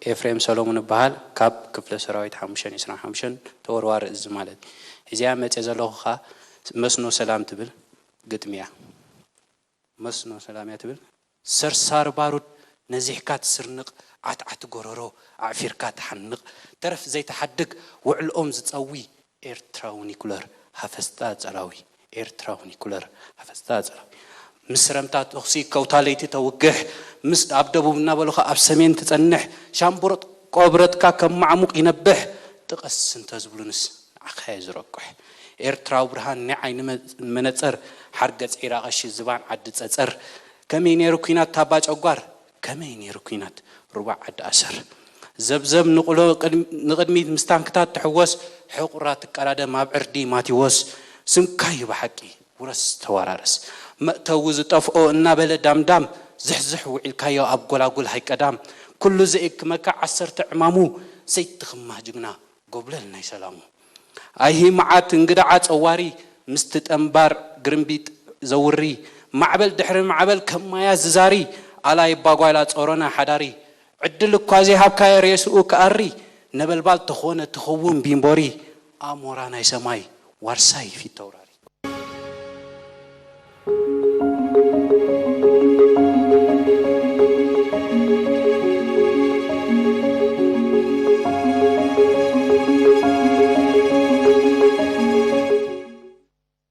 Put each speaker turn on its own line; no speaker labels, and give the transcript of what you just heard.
ኤፍሬም ሰሎሞን በሃል ካብ ክፍለ ሰራዊት 525 ተወርዋር እዚ ማለት እዚያ መጽ ዘለኹ መስኖ ሰላም ትብል ግጥሚያ መስኖ ሰላም ያትብል ሰርሳር ባሩድ ነዚሕካ ትስርንቕ ዓትዓት ጎረሮ ዓፊርካ ትሐንቕ ተረፍ ዘይተሐድግ ውዕልኦም ዝጸዊ ኤርትራውኒኩለር ሃፈስታ ጸላዊ ኤርትራውኒኩለር ሃፈስታ ጸላዊ ምስረምታ ተኽሲ ከውታለይቲ ተውግሕ ምስ ኣብ ደቡብና በለኸ ኣብ ሰሜን ትጸንሕ ሻምቡሮት ቆብረትካ ከማዕሙቕ ይነብሕ ጥቐስ እንተ ዝብሉንስ ዓኻይ ዝረቅሕ ኤርትራው ብርሃን ንዓይኒ መነጸር ሓርገጽ ኢራቐሽ ዝባን ዓዲ ጸጸር ከመይ ነይሩ ኩናት ታባ ጨጓር ከመይ ነይሩ ኩናት ሩባዕ ዓዲ ኣሰር ዘብዘብ ንቑሎ ንቕድሚት ምስታንክታት ትሕወስ ሕቑራት ቀራደም ኣብ ዕርዲ ማቲዎስ ስንካይ ብሓቂ ውረስ ተወራረስ መእተው ዝጠፍኦ እናበለ ዳምዳም ዝሕዝሕ ውዒልካዮ ኣብ ጎላጉል ሃይቀዳም ኩሉ ዘእክመካ 10 ዕማሙ ዘይትኽማህ ጅግና ጎብለል ናይ ሰላሙ ኣይሂ መዓት እንግዳዓ ጸዋሪ ምስቲ ጠምባር ግርምቢጥ ዘውሪ ማዕበል ድሕሪ ማዕበል ከማያ ዝዛሪ ኣላይ ባጓላ ጾሮና ሓዳሪ ዕድል እኳ ዘይሃብካዮ ሬስኡ ከኣሪ ነበልባል ተኾነ ትኸውን ቢምቦሪ ኣሞራ ናይ ሰማይ ዋርሳይ ፊት ተውራሪ